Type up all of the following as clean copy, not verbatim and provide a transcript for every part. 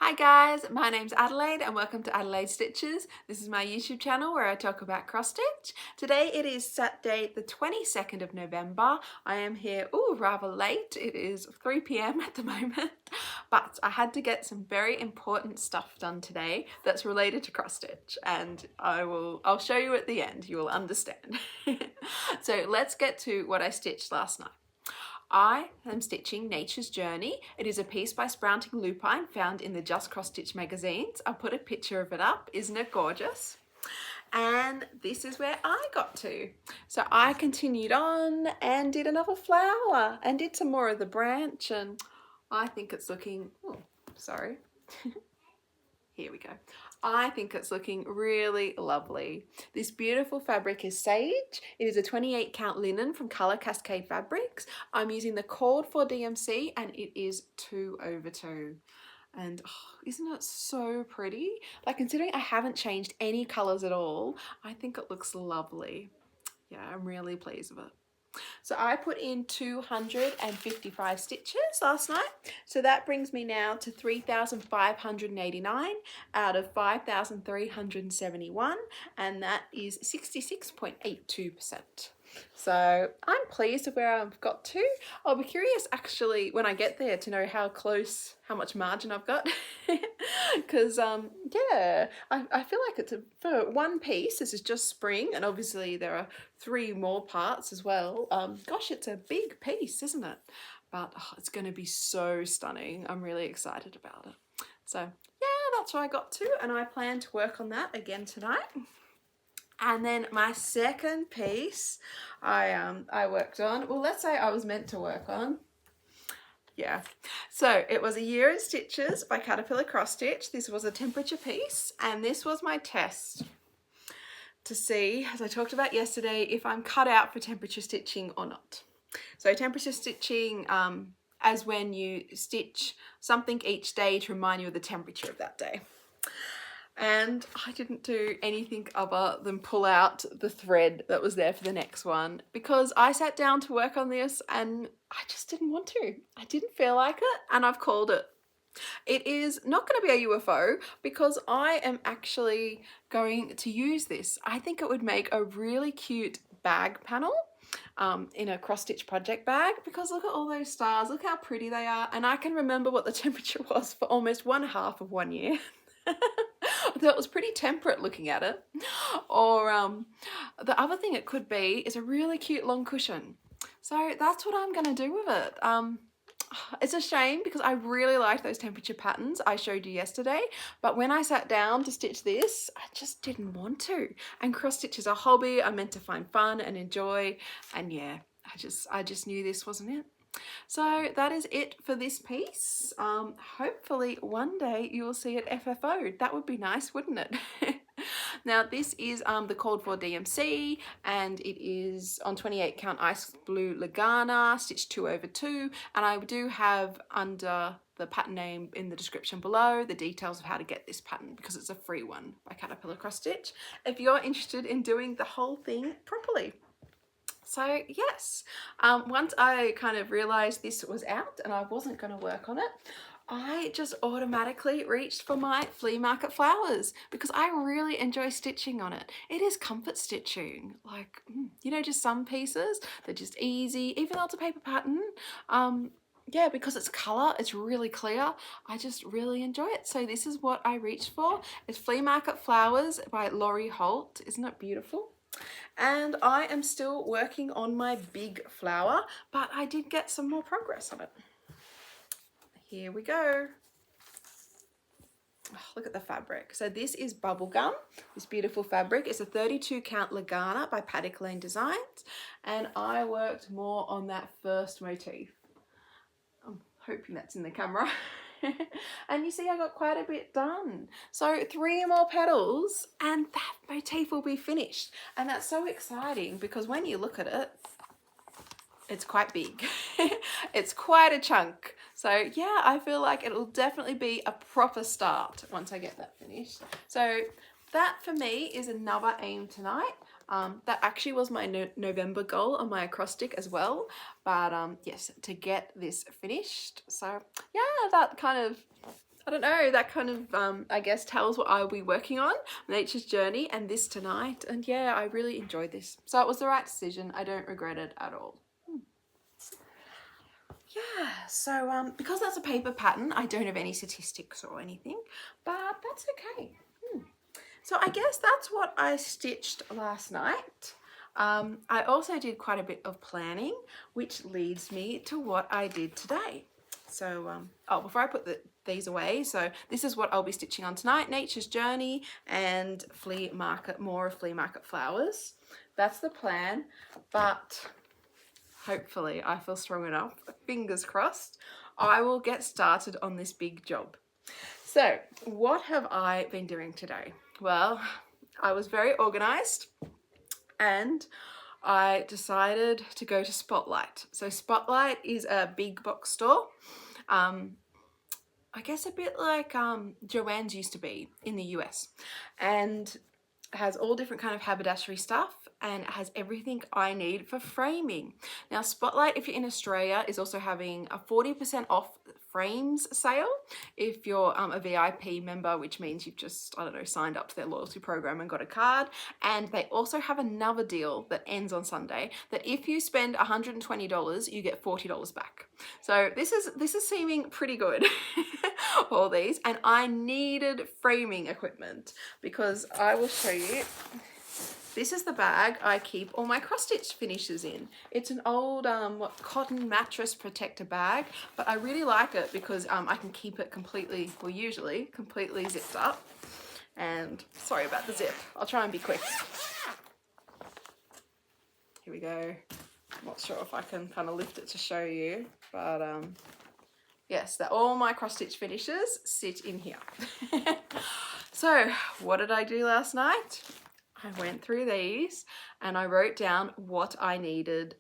Hi guys, my name's Adelaide and welcome to Adelaide Stitches. This is my YouTube channel where I talk about cross stitch. Today it is Saturday the 22nd of November. I am here, rather late. It is 3 p.m. at the moment, but I had to get some very important stuff done today that's related to cross stitch, and I'll show you at the end. You will understand. So let's get to what I stitched last night. I am stitching Nature's Journey. It is a piece by Sprouting Lupine found in the Just Cross Stitch magazines. I'll put a picture of it up. Isn't it gorgeous? And this is where I got to. So I continued on and did another flower and did some more of the branch, and I think it's looking, here we go. I think it's looking really lovely. This beautiful fabric is Sage. It is a 28 count linen from Colour Cascade Fabrics. I'm using the Called for DMC and it is 2/2. And isn't it so pretty? Like, considering I haven't changed any colours at all, I think it looks lovely. Yeah, I'm really pleased with it. So I put in 255 stitches last night. So that brings me now to 3,589 out of 5,371, and that is 66.82%. So I'm pleased with where I've got to. I'll be curious actually when I get there to know how much margin I've got. Because yeah, I feel like it's for one piece, this is just spring, and obviously there are 3 more parts as well. Gosh, it's a big piece, isn't it? But it's going to be so stunning. I'm really excited about it. So yeah, that's what I got to, and I plan to work on that again tonight. And then my second piece I worked on, well, let's say I was meant to work on. Yeah, so it was A Year in Stitches by Caterpillar Cross Stitch. This was a temperature piece, and this was my test to see, as I talked about yesterday, if I'm cut out for temperature stitching or not. So temperature stitching, as when you stitch something each day to remind you of the temperature of that day. And I didn't do anything other than pull out the thread that was there for the next one, because I sat down to work on this and I just didn't want to. I didn't feel like it, and I've called it. It is not going to be a UFO because I am actually going to use this. I think it would make a really cute bag panel in a cross stitch project bag, because look at all those stars, look how pretty they are, and I can remember what the temperature was for almost 1/2 of 1 year. I thought it was pretty temperate looking at it. Or the other thing it could be is a really cute long cushion. So that's what I'm going to do with it. It's a shame because I really liked those temperature patterns I showed you yesterday, but when I sat down to stitch this, I just didn't want to. And cross stitch is a hobby I'm meant to find fun and enjoy, and yeah, I just knew this wasn't it. So that is it for this piece. Hopefully one day you will see it FFO'd. That would be nice, wouldn't it? Now this is the Called for DMC, and it is on 28 count ice blue Lugana, stitch 2/2, and I do have under the pattern name in the description below the details of how to get this pattern, because it's a free one by Caterpillar Cross Stitch if you're interested in doing the whole thing properly. So yes, once I kind of realized this was out and I wasn't going to work on it, I just automatically reached for my flea market flowers because I really enjoy stitching on it. It is comfort stitching, like, you know, just some pieces, they're just easy, even though it's a paper pattern. Yeah, because it's colour, it's really clear. I just really enjoy it. So this is what I reached for. It's Flea Market Flowers by Holt. Isn't it beautiful? And I am still working on my big flower, but I did get some more progress on it. Here we go. Oh, look at the fabric. So this is Bubblegum, this beautiful fabric. It's a 32 count Lugana by Paddock Designs, and I worked more on that first motif. I'm hoping that's in the camera. And you see I got quite a bit done. So 3 more petals and that motif will be finished. And that's so exciting because when you look at it, it's quite big. It's quite a chunk. So yeah, I feel like it'll definitely be a proper start once I get that finished. So that for me is another aim tonight. That actually was my November goal on my acrostic as well, but yes, to get this finished. So yeah, that kind of I don't know, that kind of, I guess, tells what I'll be working on, Nature's Journey and this tonight. And yeah, I really enjoyed this. So it was the right decision. I don't regret it at all. Yeah, so because that's a paper pattern, I don't have any statistics or anything, but that's okay. So I guess that's what I stitched last night. I also did quite a bit of planning, which leads me to what I did today. So, oh, before I put these away, so this is what I'll be stitching on tonight, Nature's Journey and Flea Market, more of Flea Market flowers. That's the plan, but hopefully I feel strong enough, fingers crossed, I will get started on this big job. So what have I been doing today? Well, I was very organized and I decided to go to Spotlight. So Spotlight is a big box store. I guess a bit like Joann's used to be in the US, and has all different kind of haberdashery stuff and it has everything I need for framing. Now Spotlight, if you're in Australia, is also having a 40% off frames sale if you're a VIP member, which means you've just, I don't know, signed up to their loyalty program and got a card. And they also have another deal that ends on Sunday that if you spend $120, you get $40 back. So this is seeming pretty good, all these. And I needed framing equipment because I will show you. This is the bag I keep all my cross-stitch finishes in. It's an old cotton mattress protector bag, but I really like it because I can keep it completely, well usually, completely zipped up. And sorry about the zip, I'll try and be quick. Here we go. I'm not sure if I can kind of lift it to show you, but yes, all my cross-stitch finishes sit in here. So what did I do last night? I went through these and I wrote down what I needed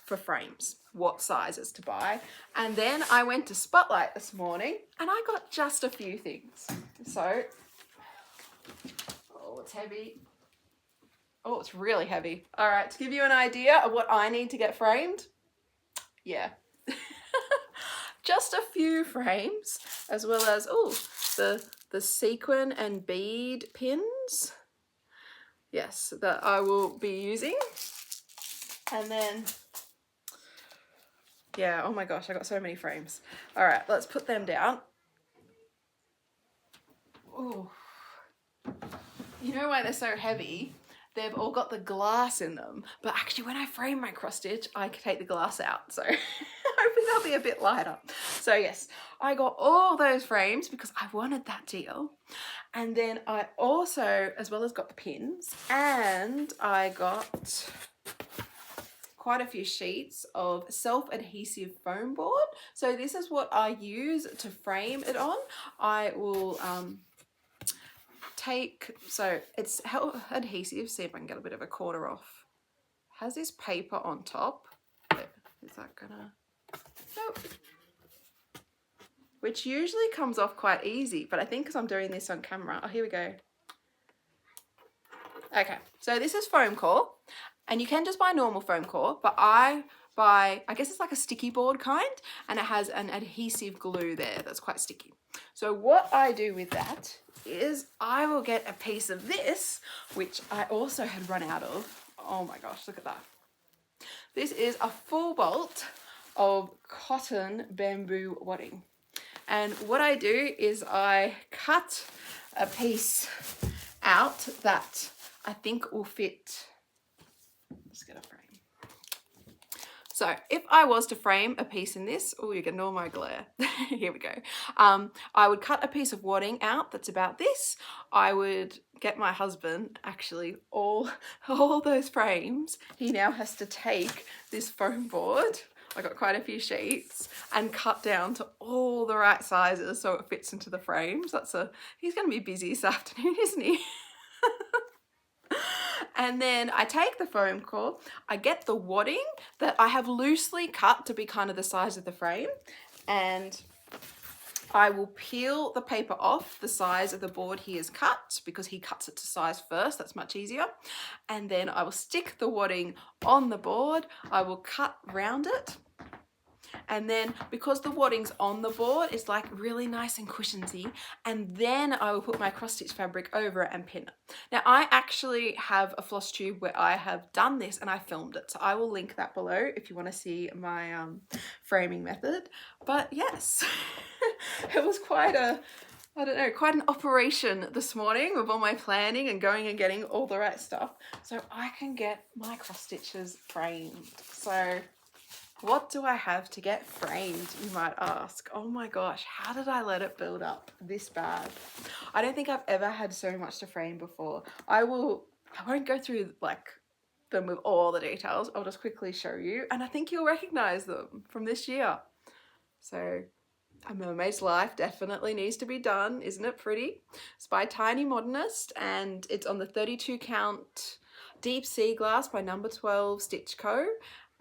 for frames, what sizes to buy. And then I went to Spotlight this morning and I got just a few things. So, oh, it's heavy. Oh, it's really heavy. All right, to give you an idea of what I need to get framed, yeah. Just a few frames, as well as, oh, the sequin and bead pins. Yes, that I will be using. And then, yeah, oh my gosh, I got so many frames. All right, let's put them down. Oh, you know why they're so heavy? They've all got the glass in them, but actually when I frame my cross stitch, I can take the glass out. So hopefully they'll be a bit lighter. So yes, I got all those frames because I wanted that deal. And then I also, as well as got the pins, and I got quite a few sheets of self-adhesive foam board. So this is what I use to frame it on. I will so it's adhesive, see if I can get a bit of a corner off. It has this paper on top. Is that gonna, nope. Which usually comes off quite easy, but I think because I'm doing this on camera, oh, here we go. Okay, so this is foam core, and you can just buy normal foam core, but I guess it's like a sticky board kind, and it has an adhesive glue there that's quite sticky. So what I do with that is I will get a piece of this, which I also had run out of. Oh my gosh, look at that. This is a full bolt of cotton bamboo wadding. And what I do is I cut a piece out that I think will fit. Let's get a frame. So if I was to frame a piece in this, oh, you're getting all my glare. Here we go. I would cut a piece of wadding out that's about this. I would get my husband, actually, all those frames. He now has to take this foam board. I got quite a few sheets and cut down to all the right sizes so it fits into the frames. He's going to be busy this afternoon, isn't he? And then I take the foam core, I get the wadding that I have loosely cut to be kind of the size of the frame, and I will peel the paper off the size of the board he has cut because he cuts it to size first, that's much easier. And then I will stick the wadding on the board, I will cut round it, And then because the wadding's on the board, it's like really nice and cushiony. And then I will put my cross stitch fabric over it and pin it. Now I actually have a floss tube where I have done this and I filmed it. So I will link that below if you want to see my framing method. But yes, it was quite a, I don't know, quite an operation this morning with all my planning and going and getting all the right stuff so I can get my cross stitches framed. So what do I have to get framed, you might ask? Oh my gosh, how did I let it build up this bad? I don't think I've ever had so much to frame before. I won't go through like them with all the details. I'll just quickly show you, and I think you'll recognize them from this year. So A Mermaid's Life definitely needs to be done. Isn't it pretty? It's by Tiny Modernist and it's on the 32 count deep sea glass by number 12 Stitch Co.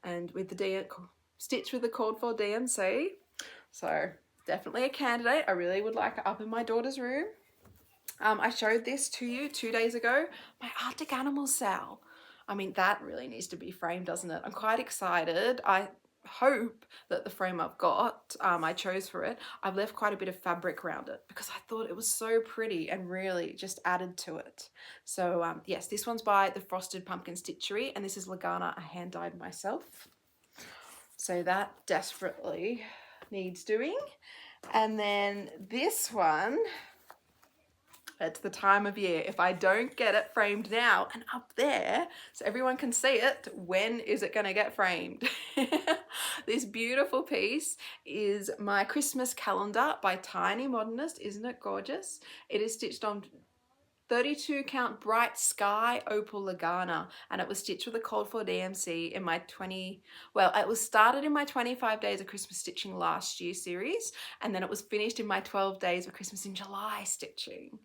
and with the stitch with the called for DMC. So definitely a candidate. I really would like it up in my daughter's room. I showed this to you 2 days ago, my Arctic Animals cell. I mean, that really needs to be framed, doesn't it? I'm quite excited. I hope that the frame I've got, I chose for it, I've left quite a bit of fabric around it because I thought it was so pretty and really just added to it. So yes, this one's by the Frosted Pumpkin Stitchery and this is Lugana, I hand dyed myself. So that desperately needs doing. And then this one, it's the time of year. If I don't get it framed now and up there so everyone can see it, when is it going to get framed? This beautiful piece is my Christmas calendar by Tiny Modernist. Isn't it gorgeous? It is stitched on 32 count bright sky opal Lugana and it was stitched with a called for DMC in my it was started in my 25 days of Christmas stitching last year series and then it was finished in my 12 days of Christmas in July stitching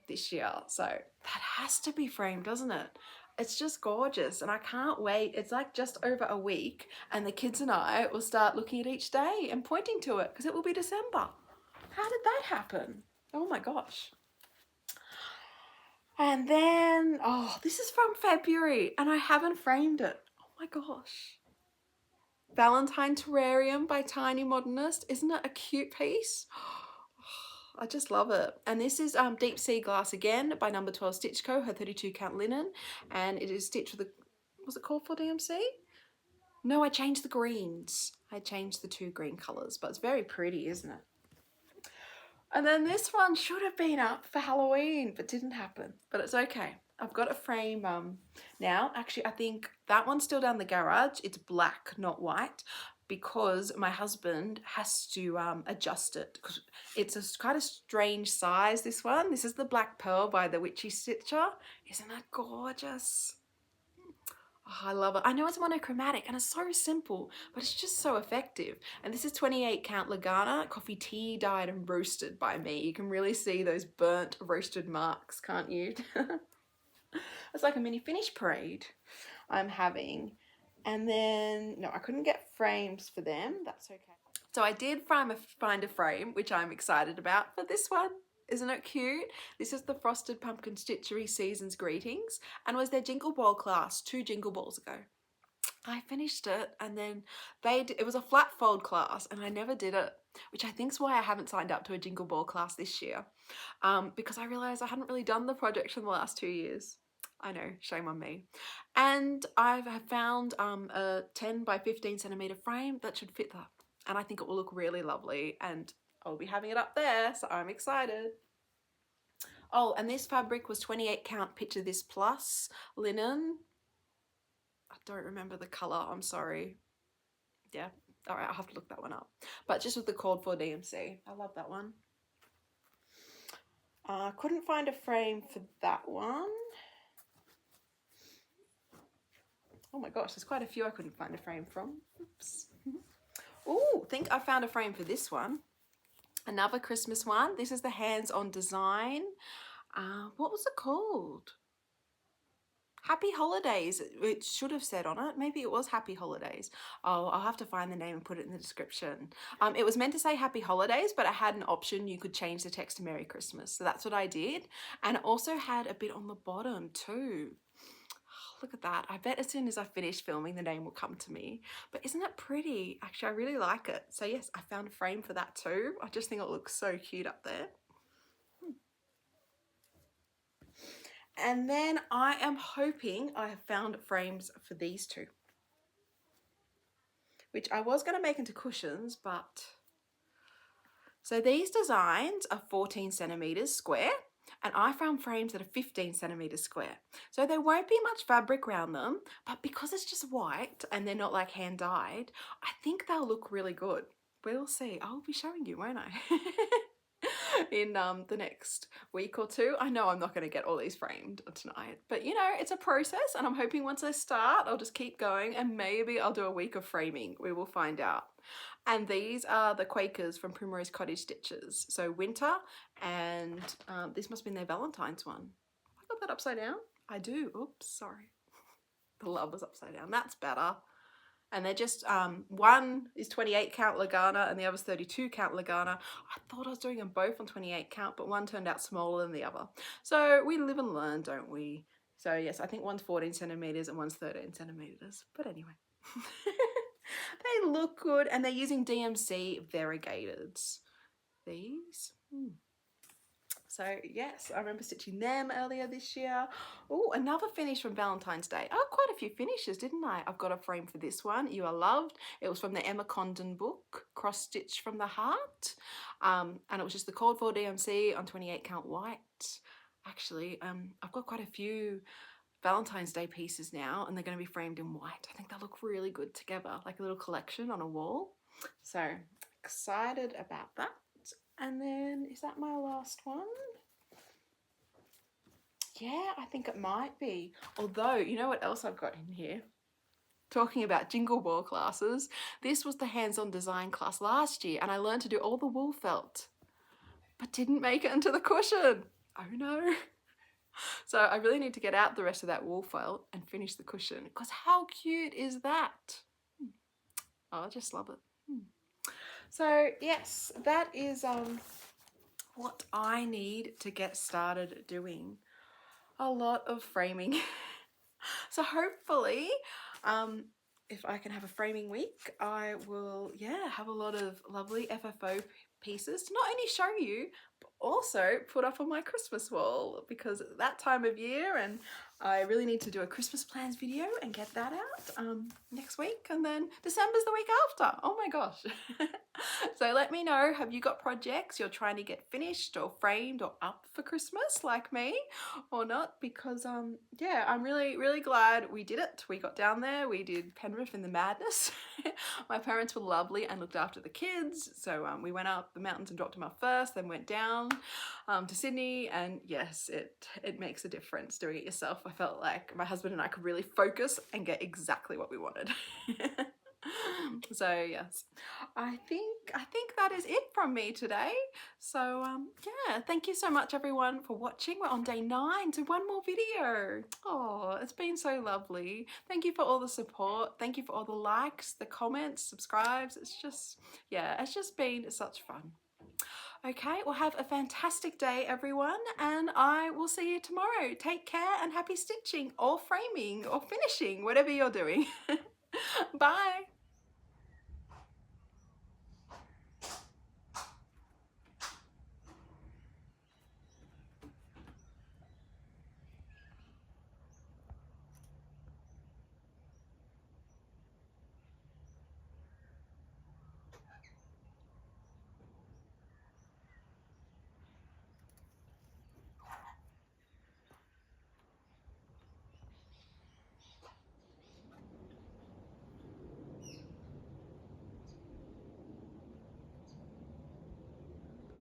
this year. So that has to be framed, doesn't it? It's just gorgeous and I can't wait. It's like just over a week and the kids and I will start looking at each day and pointing to it because it will be December. How did that happen? Oh my gosh. And then, oh, this is from February and I haven't framed it. Oh my gosh. Valentine Terrarium by Tiny Modernist. Isn't it a cute piece? I just love it. And this is Deep Sea Glass again by number 12 Stitch Co. Her 32 count linen. And it is stitched with a, was it called for DMC? No, I changed the greens. I changed the 2 green colours, but it's very pretty, isn't it? And then this one should have been up for Halloween, but didn't happen. But it's okay. I've got a frame now. Actually, I think that one's still down the garage. It's black, not white, because my husband has to adjust it. Because it's quite a strange size, this one. This is the Black Pearl by the Witchy Stitcher. Isn't that gorgeous? Oh, I love it. I know it's monochromatic and it's so simple, but it's just so effective. And this is 28 count Lugana, coffee tea dyed and roasted by me. You can really see those burnt roasted marks, can't you? It's like a mini finish parade I'm having. And then, no, I couldn't get frames for them. That's okay. So I did find a frame, which I'm excited about for this one. Isn't it cute? This is the Frosted Pumpkin Stitchery Season's Greetings and was their Jingle Ball class 2 Jingle Balls ago. I finished it and then it was a flat fold class and I never did it, which I think is why I haven't signed up to a Jingle Ball class this year because I realised I hadn't really done the project in the last 2 years. I know, shame on me. And I've found a 10 by 15 centimetre frame that should fit that. And I think it will look really lovely and I'll be having it up there, so I'm excited. Oh, and this fabric was 28 count Picture This Plus linen. I don't remember the colour, I'm sorry. Yeah, all right, I'll have to look that one up. But just with the called for DMC. I love that one. Couldn't find a frame for that one. Oh my gosh, there's quite a few I couldn't find a frame from. Oops. Oh, I think I found a frame for this one. Another Christmas one. This is the hands-on design. What was it called? Happy Holidays. It should have said on it. Maybe it was Happy Holidays. Oh, I'll have to find the name and put it in the description. It was meant to say Happy Holidays, but it had an option. You could change the text to Merry Christmas. So that's what I did. And it also had a bit on the bottom too. look at that. I bet as soon as I finish filming, the name will come to me. But isn't it pretty? Actually, I really like it. So yes, I found a frame for that too. I just think it looks so cute up there. And then I am hoping I have found frames for these two, which I was going to make into cushions, but... So these designs are 14 centimeters square, and I found frames that are 15 centimeters square. So there won't be much fabric around them, but because it's just white and they're not like hand dyed, I think they'll look really good. We'll see. I'll be showing you, won't I? In the next week or two. I know I'm not going to get all these framed tonight, but you know, it's a process, and I'm hoping once I start, I'll just keep going, and maybe I'll do a week of framing. We will find out. And these are the Quakers from Primrose Cottage stitches. So winter, and this must have been their Valentine's one. I got that upside down. I do. Oops, sorry. The love was upside down. That's better. And they're just, one is 28 count Lugana and the other's 32 count Lugana. I thought I was doing them both on 28 count, but one turned out smaller than the other. So we live and learn, don't we? So yes, I think one's 14 centimeters and one's 13 centimeters. But anyway, they look good, and they're using DMC variegated. These. So yes, I remember stitching them earlier this year. Oh, another finish from Valentine's Day. Oh, quite a few finishes, didn't I? I've got a frame for this one. You Are Loved. It was from the Emma Congdon book, Cross Stitch from the Heart. And it was just the Cord 4 DMC on 28 count white. Actually, I've got quite a few Valentine's Day pieces now, and they're going to be framed in white. I think they'll look really good together, like a little collection on a wall. So excited about that. And then, is that my last one? Yeah, I think it might be. Although, you know what else I've got in here? Talking about Jingle Ball classes, this was the hands-on design class last year, and I learned to do all the wool felt, but didn't make it into the cushion. Oh no. So I really need to get out the rest of that wool felt and finish the cushion, because how cute is that? Oh, I just love it. So yes, that is what I need to get started doing. A lot of framing. So hopefully, if I can have a framing week, I will, yeah, have a lot of lovely FFO pieces to not only show you, but also put up on my Christmas wall, because that time of year, and I really need to do a Christmas plans video and get that out next week, and then December's the week after. Oh my gosh. So let me know, have you got projects you're trying to get finished or framed or up for Christmas like me, or not? Because yeah, I'm really glad we did it. We got down there, we did Penrith in the madness. My parents were lovely and looked after the kids, so we went up the mountains and dropped them off first, then went down to Sydney, and yes, it makes a difference doing it yourself. I felt like my husband and I could really focus and get exactly what we wanted. So yes, I think that is it from me today. So yeah, thank you so much everyone for watching. We're on day 9 to one more video. Oh, it's been so lovely. Thank you for all the support. Thank you for all the likes, the comments, subscribes. It's just, yeah, it's just been such fun. Okay, well, have a fantastic day everyone, and I will see you tomorrow. Take care and happy stitching or framing or finishing, whatever you're doing. Bye.